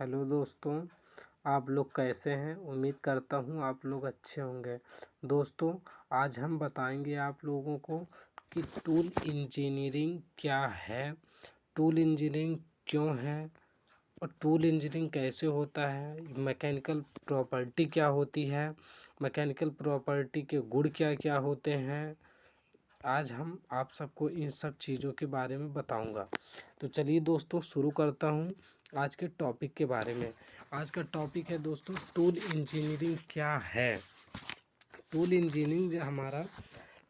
Hello दोस्तों, आप लोग कैसे हैं? उम्मीद करता हूँ आप लोग अच्छे होंगे। दोस्तों, आज हम बताएंगे आप लोगों को कि टूल इंजीनियरिंग क्या है, टूल इंजीनियरिंग क्यों है और टूल इंजीनियरिंग कैसे होता है, मैकेनिकल प्रॉपर्टी क्या होती है, मैकेनिकल प्रॉपर्टी के गुण क्या क्या होते हैं। आज हम आप सबको इन सब चीज़ों के बारे में बताऊंगा। तो चलिए दोस्तों, शुरू करता हूं आज के टॉपिक के बारे में। आज का टॉपिक है दोस्तों, टूल इंजीनियरिंग क्या है। टूल इंजीनियरिंग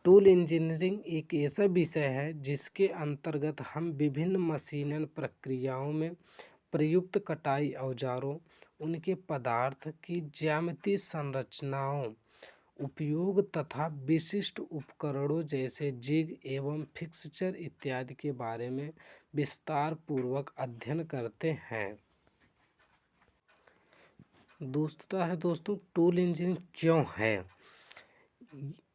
टूल इंजीनियरिंग एक ऐसा विषय है जिसके अंतर्गत हम विभिन्न मशीनन प्रक्रियाओं में प्रयुक्त कटाई औजारों, उनके पदार्थ की ज्यामितीय संरचनाओं, उपयोग तथा विशिष्ट उपकरणों जैसे जिग एवं फिक्सचर इत्यादि के बारे में विस्तार पूर्वक अध्ययन करते हैं। दूसरा है दोस्तों, टूल इंजीनियरिंग क्यों है।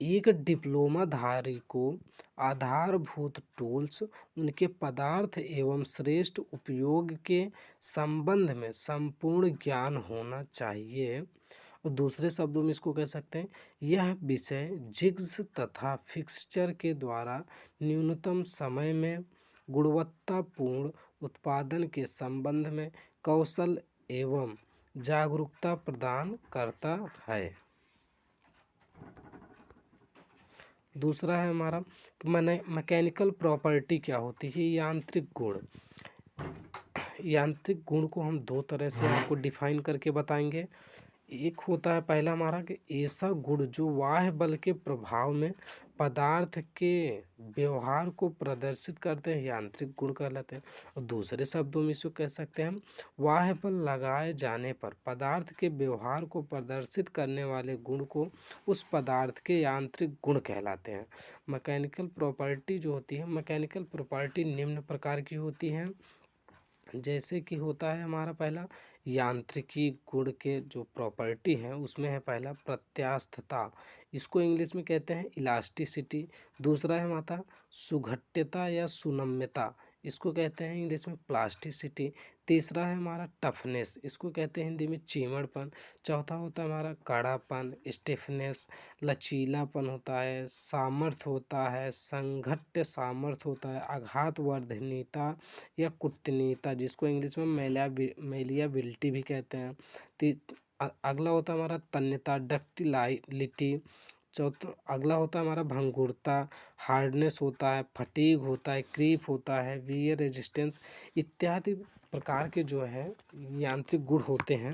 एक डिप्लोमाधारी को आधारभूत टूल्स, उनके पदार्थ एवं श्रेष्ठ उपयोग के संबंध में संपूर्ण ज्ञान होना चाहिए। और दूसरे शब्दों में इसको कह सकते हैं, यह विषय जिग्स तथा फिक्सचर के द्वारा न्यूनतम समय में गुणवत्तापूर्ण उत्पादन के संबंध में कौशल एवं जागरूकता प्रदान करता है। दूसरा है हमारा मैकेनिकल प्रॉपर्टी क्या होती है, यांत्रिक गुण। यांत्रिक गुण को हम दो तरह से आपको डिफाइन करके बताएंगे। एक होता है पहला हमारा कि ऐसा गुण जो बाह्य बल के प्रभाव में पदार्थ के व्यवहार को प्रदर्शित करते हैं, यांत्रिक गुण कहलाते हैं। और दूसरे शब्दों में इसको कह सकते हैं हम, बाह्य बल लगाए जाने पर पदार्थ के व्यवहार को प्रदर्शित करने वाले गुण को उस पदार्थ के यांत्रिक गुण कहलाते हैं। मैकेनिकल प्रॉपर्टी जो होती है, मैकेनिकल प्रॉपर्टी निम्न प्रकार की होती हैं। जैसे कि होता है हमारा पहला यांत्रिकी गुण के जो प्रॉपर्टी है उसमें है पहला प्रत्यास्थता, इसको इंग्लिश में कहते हैं इलास्टिसिटी। दूसरा है हमारा सुघट्यता या सुनम्यता, इसको कहते हैं इंग्लिश में प्लास्टिसिटी। तीसरा है हमारा टफनेस, इसको कहते हैं हिंदी में चिमड़पन। चौथा होता है हमारा कड़ापन, स्टिफनेस। लचीलापन होता है, सामर्थ्य होता है, संघट्य सामर्थ्य होता है, आघातवर्धनीयता या कुटनीयता, जिसको इंग्लिश में मेलियाबिलिटी भी कहते हैं। अगला होता है हमारा तन्यता, डक्टिलिटी। अगला होता है हमारा भंगुरता, हार्डनेस होता है, फटीग होता है, क्रीप होता है, वियर रेजिस्टेंस इत्यादि प्रकार के जो है यांत्रिक गुण होते हैं।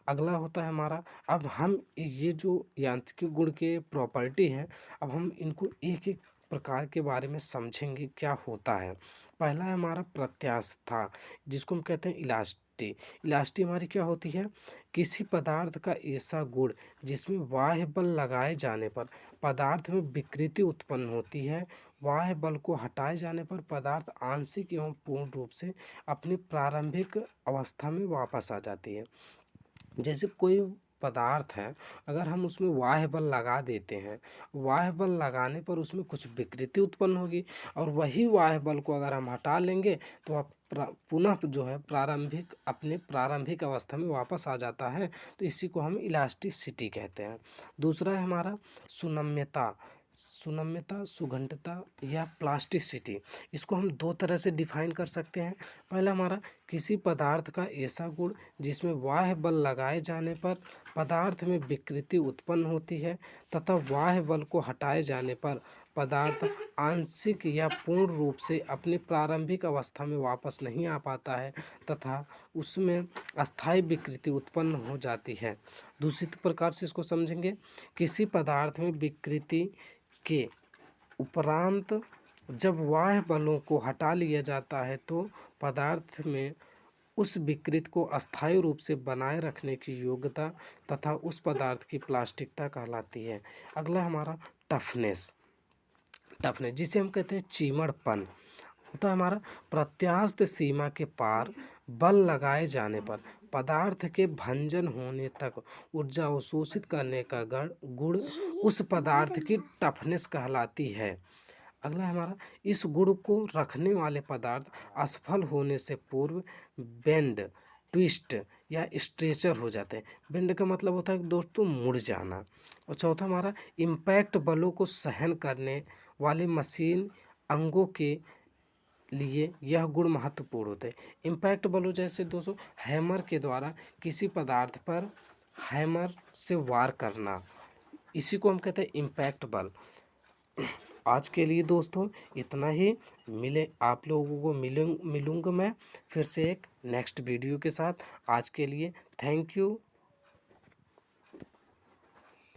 अगला होता है हमारा, अब हम ये जो यांत्रिक गुण के प्रॉपर्टी हैं, अब हम इनको एक एक प्रकार के बारे में समझेंगे क्या होता है। पहला है हमारा प्रत्यास्था, जिसको हम कहते हैं इलास्टी। इलास्टी हमारी क्या होती है, किसी पदार्थ का ऐसा गुण जिसमें बाह्य बल लगाए जाने पर पदार्थ में विकृति उत्पन्न होती है, बाह्य बल को हटाए जाने पर पदार्थ आंशिक एवं पूर्ण रूप से अपनी प्रारंभिक अवस्था में वापस आ जाती है। जैसे कोई पदार्थ है, अगर हम उसमें बाह्य बल लगा देते हैं, बाह्य बल लगाने पर उसमें कुछ विकृति उत्पन्न होगी, और वही बाह्य बल को अगर हम हटा लेंगे तो आप पुनः जो है अपने प्रारंभिक अवस्था में वापस आ जाता है। तो इसी को हम इलास्टिसिटी कहते हैं। दूसरा है हमारा सुनम्यता, सुघंटता या प्लास्टिसिटी। इसको हम दो तरह से डिफाइन कर सकते हैं। पहला हमारा, किसी पदार्थ का ऐसा गुण जिसमें बाह्य बल लगाए जाने पर पदार्थ में विकृति उत्पन्न होती है तथा बाह्य बल को हटाए जाने पर पदार्थ आंशिक या पूर्ण रूप से अपनी प्रारंभिक अवस्था में वापस नहीं आ पाता है तथा उसमें अस्थायी विकृति उत्पन्न हो जाती है। दूसरी प्रकार से इसको समझेंगे, किसी पदार्थ में विकृति के उपरांत जब बाह्य बलों को हटा लिया जाता है तो पदार्थ में उस विकृत को अस्थायी रूप से बनाए रखने की योग्यता तथा उस पदार्थ की प्लास्टिकता कहलाती है। अगला हमारा टफनेस, जिसे हम कहते हैं चीमड़पन, होता है हमारा प्रत्यास्थ सीमा के पार बल लगाए जाने पर पदार्थ के भंजन होने तक ऊर्जा अवशोषित करने का गुण उस पदार्थ की टफनेस कहलाती है। अगला हमारा, इस गुण को रखने वाले पदार्थ असफल होने से पूर्व बेंड ट्विस्ट या स्ट्रेचर हो जाते हैं। बेंड का मतलब होता है कि दोस्तों मुड़ जाना। और चौथा हमारा इम्पैक्ट बलों को सहन करने वाले मशीन अंगों के लिए यह गुण महत्वपूर्ण होते हैं। इम्पैक्ट बलों जैसे दोस्तों हैमर के द्वारा किसी पदार्थ पर हैमर से वार करना, इसी को हम कहते हैं इम्पैक्ट बल। आज के लिए दोस्तों इतना ही। मिले आप लोगों को मिलूँगा मैं फिर से एक नेक्स्ट वीडियो के साथ। आज के लिए थैंक यू।